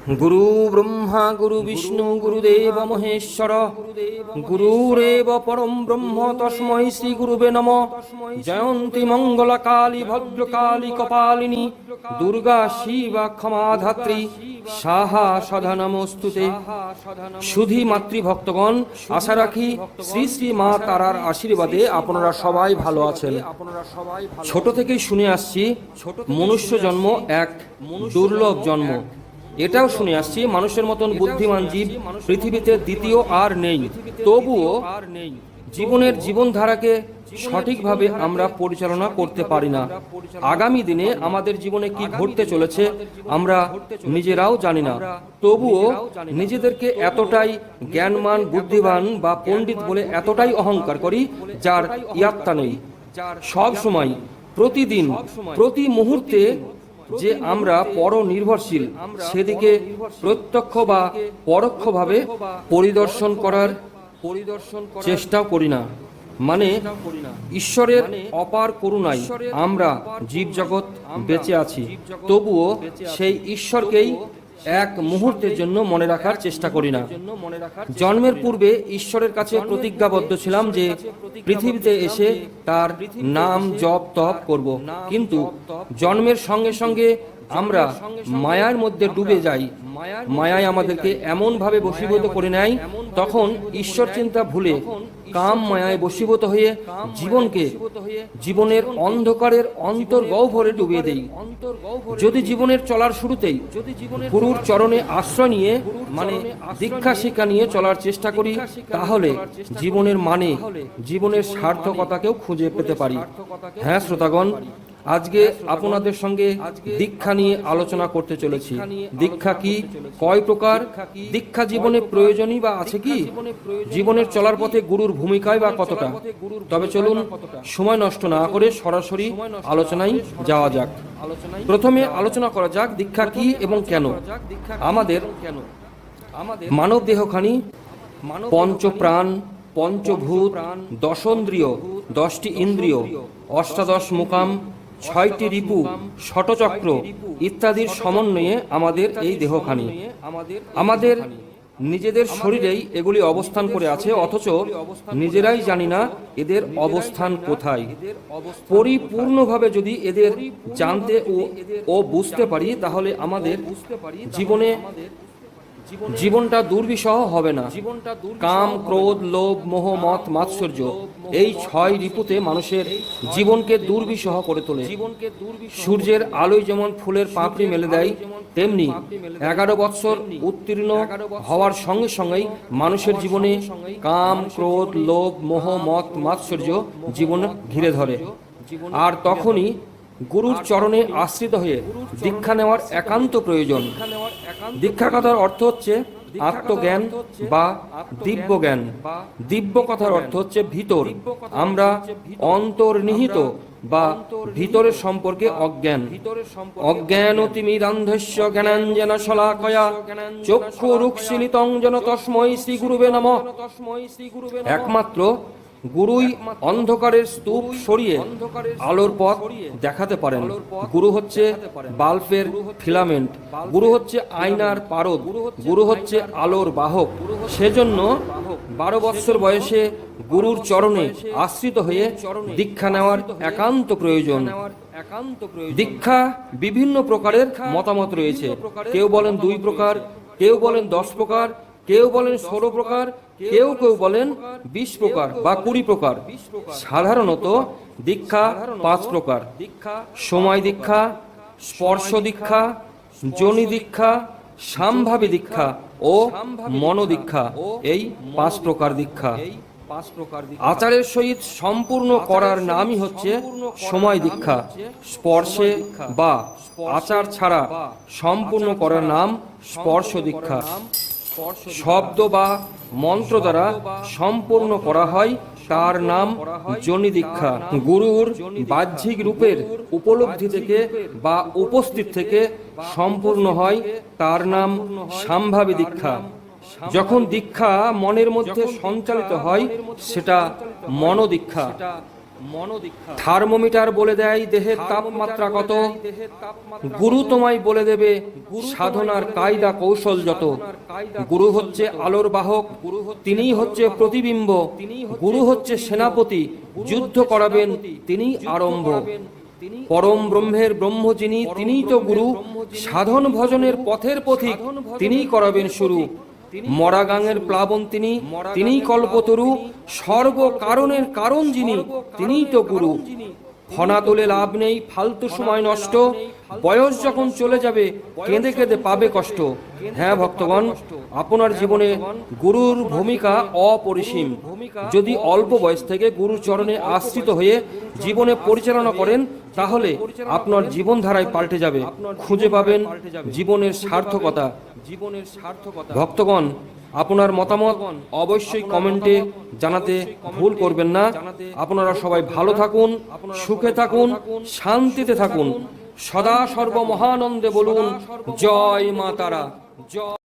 गुरु ब्रह्मा गुरु विष्णु गुरुदेव महेश्वर गुरुरेव परम ब्रह्म तस्मै श्री गुरुवे नमः। जयंती मंगला काली भद्रकाली कपालिनी दुर्गा शिवा क्षमा धात्री साहा सदा नमस्तुते। सुधी मातृभक्तगण, आशा राखी শ্রী শ্রী মা তারার আশীর্বাদে আপনারা সবাই ভালো আছেন। ছোট থেকেই শুনে আসছি মনুষ্য জন্ম এক দুর্লভ জন্ম। এটাও শুনে আসছি মানুষের মতন বুদ্ধিমান জীব পৃথিবীতে দ্বিতীয় আর নেই। তবুও জীবনের জীবনধারাকে সঠিকভাবে আমরা পরিচালনা করতে পারি না। আগামী দিনে আমাদের জীবনে কি ঘটতে চলেছে আমরা নিজেরাও জানি না। তবুও নিজেদেরকে এতটাই জ্ঞানমান বুদ্ধিমান বা পণ্ডিত বলে এতটাই অহংকার করি যার ইয়াত্তা নেই। সব সময় প্রতিদিন প্রতি মুহূর্তে যে আমরা পরনির্ভরশীল সেদিকে প্রত্যক্ষ বা পরোক্ষভাবে পরিদর্শন করার চেষ্টা করি না। মানে ঈশ্বরের অপার করুণায় আমরা জীবজগৎ বেঁচে আছি, তবুও সেই ঈশ্বরকেই এক মুহূর্তের জন্য মনে রাখার চেষ্টা করি না। জন্মের পূর্বে ঈশ্বরের কাছে প্রতিজ্ঞাবদ্ধ ছিলাম যে পৃথিবীতে এসে তার নাম জপ তপ করব, কিন্তু জন্মের সঙ্গে সঙ্গে আমরা মায়ার মধ্যে ডুবে যাই। মায়ায় আমাদেরকে এমন ভাবে বশীভূত করে নেয়, তখন ঈশ্বর চিন্তা ভুলে কাম মায়ায় বশীভূত হয়ে জীবনকে জীবনের অন্ধকারের অন্তর্গহ্বরে ডুবিয়ে দেই। যদি জীবনের চলার শুরুতেই গুরুর চরণে আশ্রয় নিয়ে মানে দীক্ষা শিক্ষা নিয়ে চলার চেষ্টা করি, তাহলে জীবনের মানে জীবনের সার্থকতাকেও খুঁজে পেতে পারি। হ্যাঁ শ্রোতাগণ, আজকে আপনাদের সঙ্গে দীক্ষা নিয়ে আলোচনা করতে চলেছি। দীক্ষা কি, কয় প্রকার, দীক্ষা জীবনে প্রয়োজনই বা আছে কি, জীবনের চলার পথে গুরুর ভূমিকায় বা কতটা। তবে চলুন সময় নষ্ট না করে সরাসরি আলোচনায় যাওয়া যাক। প্রথমে আলোচনা করা যাক দীক্ষা কি এবং কেন। আমাদের মানব দেহখানি পঞ্চপ্রাণ, পঞ্চভূত, দশেন্দ্রিয়, 10টি ইন্দ্রিয়, অষ্টাদশ মুকাম, 6টি রিপু, ষটচক্র ইত্যাদির সমন্বয়ে আমাদের এই দেহখানি। আমাদের নিজেদের শরীরেই এগুলি অবস্থান করে আছে, অথচ নিজেরাই জানি না এদের অবস্থান কোথায়। পরিপূর্ণভাবে যদি এদের জানতে ও বুঝতে পারি, তাহলে আমাদের জীবনটা দুর্বিষহ হবে না। কাম, ক্রোধ, লোভ, মোহ, মদ, মাৎসর্য এই 6 রিপুতে মানুষের জীবনকে দুর্বিষহ করে তোলে। সূর্যের আলোয় যেমন ফুলের পাপড়ি মেলে দেয়, তেমনি 11 বৎসর উত্তীর্ণ হওয়ার সঙ্গে সঙ্গেই মানুষের জীবনে কাম, ক্রোধ, লোভ, মোহ, মদ, মাৎসর্য জীবন ঘিরে ধরে। আর তখনই গুরুর চরণে আশ্রিত হয়ে দীক্ষা নেওয়ার একান্ত প্রয়োজন। দীক্ষা কথার অর্থ হচ্ছে আত্মজ্ঞান বা দিব্য জ্ঞান। দিব্য কথার অর্থ হচ্ছে ভিতর। আমরা অন্তর্নিহিত বা ভিতরের সম্পর্কে অজ্ঞান। অজ্ঞানতিমিরান্ধস্য জ্ঞানাঞ্জনা শলাকয়া চক্ষুরুক্ষিলিতং যেন তস্मै শ্রী গুরুবে নমঃ। একমাত্র গুরুই অন্ধকারের স্তূপ সরিয়ে আলোর পথ দেখাতে পারেন। গুরু হচ্ছে বাল্বের ফিলামেন্ট, গুরু হচ্ছে আয়নার পারদ, গুরু হচ্ছে আলোর বাহক। সেজন্য 12 বৎসর বয়সে গুরুর চরণে আশ্রিত হয়ে দীক্ষা নেওয়ার একান্ত প্রয়োজন। দীক্ষা বিভিন্ন প্রকারের মতামত রয়েছে। কেউ বলেন 2 প্রকার, কেউ বলেন 10 প্রকার, কেউ বলেন 16 প্রকার, কেউ কেউ বলেন 20 প্রকার বা 20 প্রকার। সাধারণত দীক্ষা 5 প্রকার: সময় দীক্ষা, স্পর্শ দীক্ষা, যোনি দীক্ষা, সাম্ভাবী দীক্ষা ও মনোদীক্ষা। এই 5 প্রকার দীক্ষা আচারের সহিত সম্পূর্ণ করার নামই হচ্ছে সময় দীক্ষা। স্পর্শে বা আচার ছাড়া সম্পূর্ণ করার নাম স্পর্শ দীক্ষা। শব্দ বা মন্ত্র দ্বারা সম্পূর্ণ করা হয় তার নাম যোনি দীক্ষা। গুরুর বাহ্যিক রূপের উপলব্ধি থেকে বা উপস্থিত থেকে সম্পূর্ণ হয় তার নাম সাম্ভাবী দীক্ষা। যখন দীক্ষা মনের মধ্যে সঞ্চালিত হয় সেটা মনোদীক্ষা। থার্মোমিটার বলে দেয় দেহের তাপমাত্রা কত, গুরু তোমায় বলে দেবে সাধনার কায়দা কৌশল যত। গুরু হচ্ছে আলোর বাহক, তিনিই হচ্ছে প্রতিবিম্ব, গুরু হচ্ছে সেনাপতি, যুদ্ধ করাবেন তিনি আরম্ভ। পরম ব্রহ্মের ব্রহ্ম যিনি, তিনিই তো গুরু, সাধন ভজনের পথের পথিক, তিনিই করাবেন শুরু। মরা গাঙের প্লাবন তিনি, তিনিই কল্পতরু, সর্ব কারণের কারণ যিনি, তিনিই তো গুরু। ফনা তোলে লাভ নেই, ফালতু সময় নষ্ট, বয়স যখন চলে যাবে কেঁদে কেঁদে পাবে কষ্ট। হ্যাঁ ভক্তগণ, আপনার জীবনে গুরুর ভূমিকা অপরিসীম। যদি অল্প বয়স থেকে গুরুর চরণে আশ্রিত হয়ে জীবনে পরিচালনা করেন, তাহলে আপনার জীবনধারায় পাল্টে যাবে, খুঁজে পাবেন জীবনের সার্থকতা। ভক্তগণ, আপনার মতামত অবশ্যই কমেন্টে জানাতে ভুল করবেন না। আপনারা সবাই ভালো থাকুন, সুখে থাকুন, শান্তিতে থাকুন, সদা সর্ব মহানন্দে বলুন জয় মা তারা। জয়।